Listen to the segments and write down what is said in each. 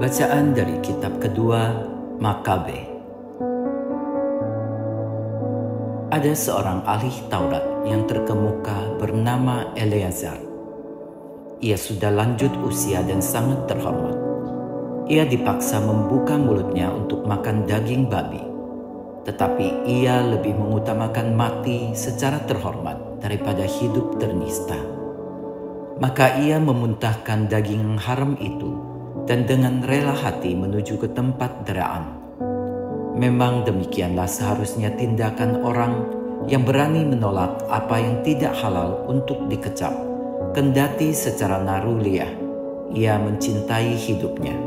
Bacaan dari kitab kedua Makabe. Ada seorang ahli Taurat yang terkemuka bernama Eleazar. Ia sudah lanjut usia dan sangat terhormat. Ia dipaksa membuka mulutnya untuk makan daging babi, tetapi ia lebih mengutamakan mati secara terhormat daripada hidup ternista. Maka ia memuntahkan daging haram itu dan dengan rela hati menuju ke tempat deraan. Memang demikianlah seharusnya tindakan orang yang berani menolak apa yang tidak halal untuk dikecap, kendati secara naruliah ia mencintai hidupnya.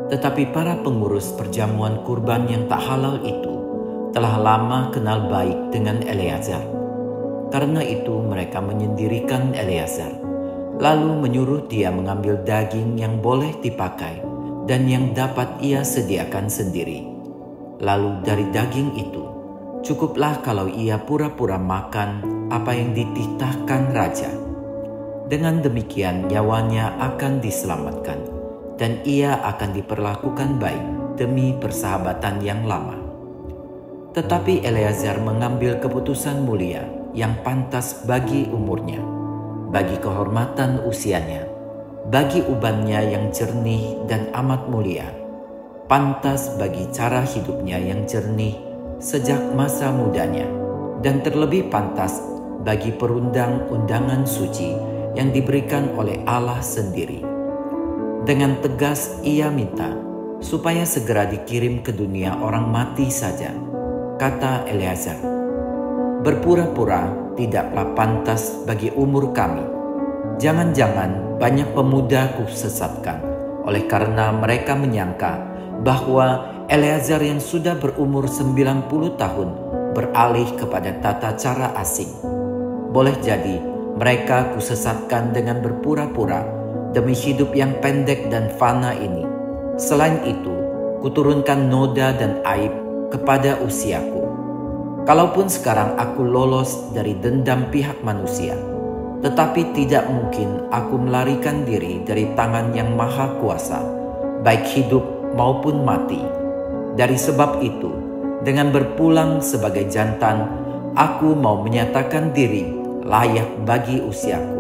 Tetapi para pengurus perjamuan kurban yang tak halal itu telah lama kenal baik dengan Eleazar. Karena itu mereka menyendirikan Eleazar, lalu menyuruh dia mengambil daging yang boleh dipakai dan yang dapat ia sediakan sendiri. Lalu dari daging itu, cukuplah kalau ia pura-pura makan apa yang dititahkan raja. Dengan demikian nyawanya akan diselamatkan dan ia akan diperlakukan baik demi persahabatan yang lama. Tetapi Eleazar mengambil keputusan mulia yang pantas bagi umurnya, bagi kehormatan usianya, bagi ubannya yang jernih dan amat mulia, pantas bagi cara hidupnya yang jernih sejak masa mudanya, dan terlebih pantas bagi perundang-undangan suci yang diberikan oleh Allah sendiri. Dengan tegas ia minta supaya segera dikirim ke dunia orang mati saja. Kata Eleazar, "Berpura-pura tidaklah pantas bagi umur kami. Jangan-jangan banyak pemuda kusesatkan oleh karena mereka menyangka bahwa Eleazar yang sudah berumur 90 tahun beralih kepada tata cara asing. Boleh jadi mereka kusesatkan dengan berpura-pura demi hidup yang pendek dan fana ini. Selain itu, kuturunkan noda dan aib kepada usiaku. Kalaupun sekarang aku lolos dari dendam pihak manusia, tetapi tidak mungkin aku melarikan diri dari tangan yang maha kuasa, baik hidup maupun mati. Dari sebab itu, dengan berpulang sebagai jantan, aku mau menyatakan diri layak bagi usiaku.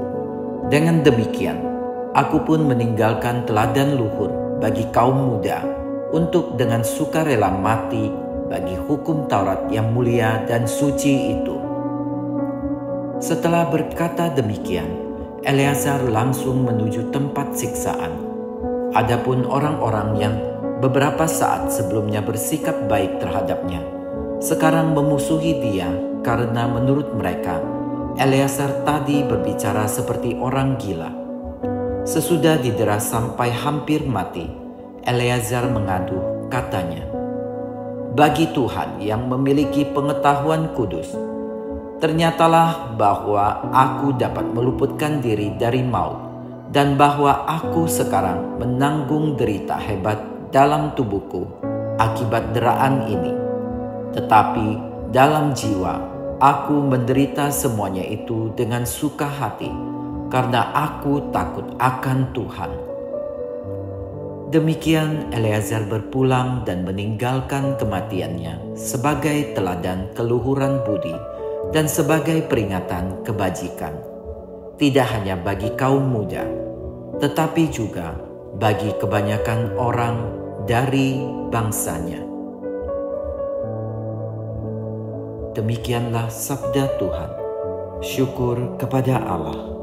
Dengan demikian, aku pun meninggalkan teladan luhur bagi kaum muda untuk dengan sukarela mati bagi hukum Taurat yang mulia dan suci itu." Setelah berkata demikian, Eleazar langsung menuju tempat siksaan. Adapun orang-orang yang beberapa saat sebelumnya bersikap baik terhadapnya, sekarang memusuhi dia karena menurut mereka, Eleazar tadi berbicara seperti orang gila. Sesudah didera sampai hampir mati, Eleazar mengadu, katanya, "Bagi Tuhan yang memiliki pengetahuan kudus, ternyatalah bahwa aku dapat meluputkan diri dari maut dan bahwa aku sekarang menanggung derita hebat dalam tubuhku akibat deraan ini. Tetapi dalam jiwa aku menderita semuanya itu dengan suka hati karena aku takut akan Tuhan." Demikian Eleazar berpulang dan meninggalkan kematiannya sebagai teladan keluhuran budi dan sebagai peringatan kebajikan, tidak hanya bagi kaum muda, tetapi juga bagi kebanyakan orang dari bangsanya. Demikianlah sabda Tuhan. Syukur kepada Allah.